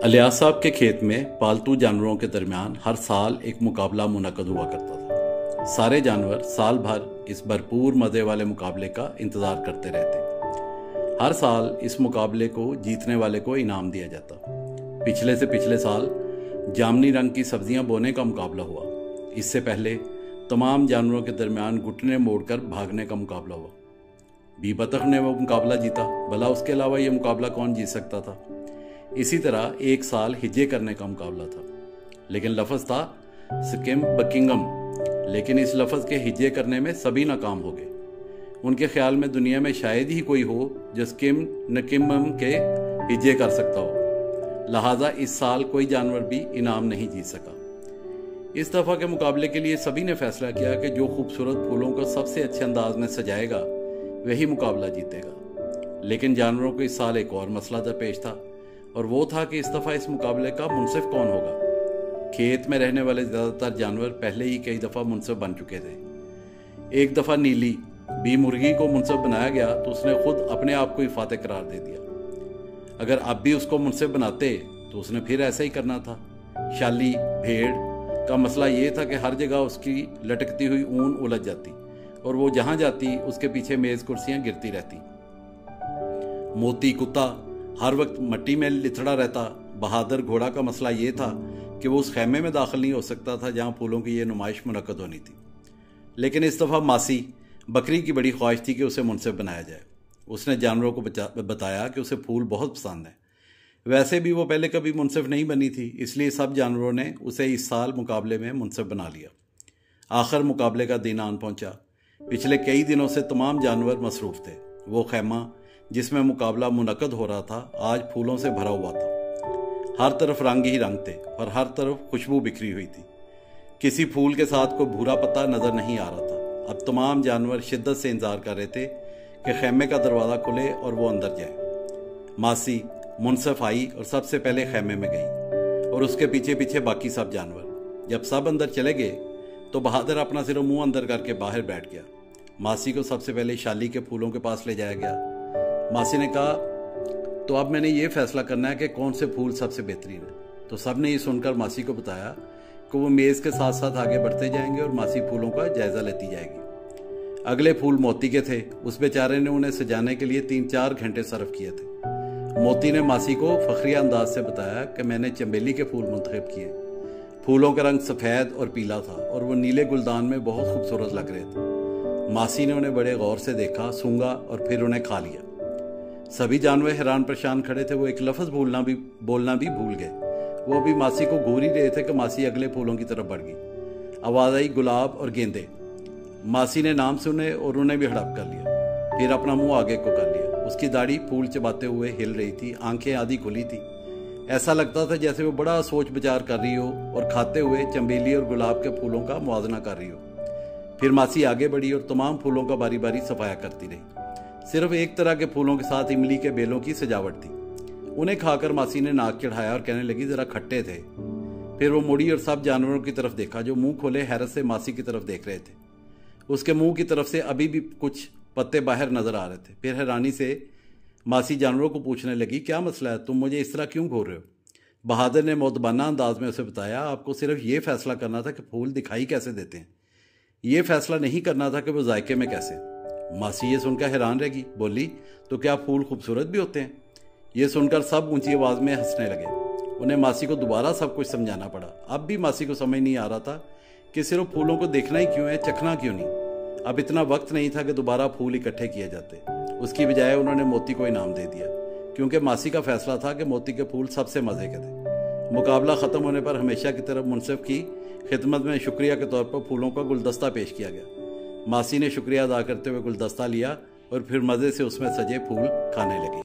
Alias साहब के खेत में पालतू जानवरों के दरमियान हर साल एक मुकाबला मुनक्कद हुआ करता था। सारे जानवर साल भर इस भरपूर मज़े वाले मुकाबले का इंतज़ार करते रहते। हर साल इस मुकाबले को जीतने वाले को इनाम दिया जाता। पिछले से पिछले साल जामनी रंग की सब्जियां बोने का मुकाबला हुआ। इससे पहले तमाम जानवरों के दरमियान घुटने मोड़कर भागने का मुकाबला हुआ। बी बतख ने वो मुकाबला जीता। भला उसके अलावा ये मुकाबला कौन जीत सकता था। इसी तरह एक साल हिज्जे करने का मुकाबला था, लेकिन लफ्ज़ था स्किम बकिंगम। लेकिन इस लफ्ज़ के हिज्जे करने में सभी नाकाम हो गए। उनके ख्याल में दुनिया में शायद ही कोई हो जो स्किम नकिमम के हिज्जे कर सकता हो। लिहाजा इस साल कोई जानवर भी इनाम नहीं जीत सका। इस दफ़ा के मुकाबले के लिए सभी ने फैसला किया कि जो खूबसूरत फूलों को सबसे अच्छे अंदाज में सजाएगा वही मुकाबला जीतेगा। लेकिन जानवरों को इस साल एक और मसला दरपेश था, और वो था कि इस दफ़ा इस मुकाबले का मुनसिफ कौन होगा। खेत में रहने वाले ज़्यादातर जानवर पहले ही कई दफ़ा मुनसिफ बन चुके थे। एक दफ़ा नीली बी मुर्गी को मुनसिफ बनाया गया तो उसने खुद अपने आप को ही फातेह करार दे दिया। अगर अब भी उसको मुनसिफ बनाते तो उसने फिर ऐसा ही करना था। शाली भेड़ का मसला ये था कि हर जगह उसकी लटकती हुई ऊन उलझ जाती और वो जहाँ जाती उसके पीछे मेज़ कुर्सियाँ गिरती रहती। मोती कुत्ता हर वक्त मट्टी में लिथड़ा रहता। बहादुर घोड़ा का मसला ये था कि वो उस खैमे में दाखिल नहीं हो सकता था जहाँ फूलों की ये नुमाइश मुनक्कद होनी थी। लेकिन इस दफ़ा मासी बकरी की बड़ी ख्वाहिश थी कि उसे मुनसिफ बनाया जाए। उसने जानवरों को बताया कि उसे फूल बहुत पसंद है। वैसे भी वो पहले कभी मुनसिफ नहीं बनी थी, इसलिए सब जानवरों ने उसे इस साल मुकाबले में मुनसिफ बना लिया। आखिर मुकाबले का दिन आन पहुंचा। पिछले कई दिनों से तमाम जानवर मसरूफ़ थे। वो खैमा जिसमें मुकाबला मुनक्कद हो रहा था आज फूलों से भरा हुआ था। हर तरफ रंग ही रंग थे और हर तरफ खुशबू बिखरी हुई थी। किसी फूल के साथ कोई भूरा पत्ता नजर नहीं आ रहा था। अब तमाम जानवर शिद्दत से इंतजार कर रहे थे कि खैमे का दरवाज़ा खुले और वो अंदर जाए। मासी मुनसिफ आई और सबसे पहले खैमे में गई और उसके पीछे पीछे बाकी सब जानवर। जब सब अंदर चले गए तो बहादुर अपना सिर्फ मुंह अंदर करके बाहर बैठ गया। मासी को सबसे पहले शाली के फूलों के पास ले जाया गया। मासी ने कहा, तो अब मैंने ये फैसला करना है कि कौन से फूल सबसे बेहतरीन है। तो सब ने ये सुनकर मासी को बताया कि वो मेज़ के साथ साथ आगे बढ़ते जाएंगे और मासी फूलों का जायजा लेती जाएगी। अगले फूल मोती के थे। उस बेचारे ने उन्हें सजाने के लिए 3-4 घंटे सर्फ किए थे। मोती ने मासी को फखरिया अंदाज से बताया कि मैंने चंबेली के फूल मुंतखब किए। फूलों का रंग सफ़ेद और पीला था और वो नीले गुलदान में बहुत खूबसूरत लग रहे थे। मासी ने उन्हें बड़े गौर से देखा, सूंघा और फिर उन्हें खा लिया। सभी जानवर हैरान परेशान खड़े थे। वो एक लफ्ज़ बोलना भी भूल गए। वो अभी मासी को घूर ही रहे थे कि मासी अगले फूलों की तरफ बढ़ गई। आवाज़ आई, गुलाब और गेंदे। मासी ने नाम सुने और उन्हें भी हड़प कर लिया। फिर अपना मुंह आगे को कर लिया। उसकी दाढ़ी फूल चबाते हुए हिल रही थी, आंखें आधी खुली थी। ऐसा लगता था जैसे वो बड़ा सोच विचार कर रही हो और खाते हुए चंबेली और गुलाब के फूलों का मुआवजा कर रही हो। फिर मासी आगे बढ़ी और तमाम फूलों का बारी बारी सफाया करती रही। सिर्फ एक तरह के फूलों के साथ इमली के बेलों की सजावट थी। उन्हें खाकर मासी ने नाक चढ़ाया और कहने लगी, जरा खट्टे थे। फिर वो मुड़ी और सब जानवरों की तरफ देखा जो मुंह खोले हैरत से मासी की तरफ देख रहे थे। उसके मुंह की तरफ से अभी भी कुछ पत्ते बाहर नजर आ रहे थे। फिर हैरानी से मासी जानवरों को पूछने लगी, क्या मसला है, तुम मुझे इस तरह क्यों घूर रहे हो। बहादुर ने मोतबाना अंदाज में उसे बताया, आपको सिर्फ ये फैसला करना था कि फूल दिखाई कैसे देते हैं, ये फैसला नहीं करना था कि वो जायके में कैसे। मासी ये सुनकर हैरान रह गई। बोली, तो क्या फूल खूबसूरत भी होते हैं। ये सुनकर सब ऊंची आवाज में हंसने लगे। उन्हें मासी को दोबारा सब कुछ समझाना पड़ा। अब भी मासी को समझ नहीं आ रहा था कि सिर्फ फूलों को देखना ही क्यों है, चखना क्यों नहीं। अब इतना वक्त नहीं था कि दोबारा फूल इकट्ठे किए जाते। उसकी बजाय उन्होंने मोती को इनाम दे दिया, क्योंकि मासी का फैसला था कि मोती के फूल सबसे मजे के थे। मुकाबला खत्म होने पर हमेशा की तरफ मुनसिफ की खिदमत में शुक्रिया के तौर पर फूलों का गुलदस्ता पेश किया गया। मासी ने शुक्रिया अदा करते हुए गुलदस्ता लिया और फिर मज़े से उसमें सजे फूल खाने लगी।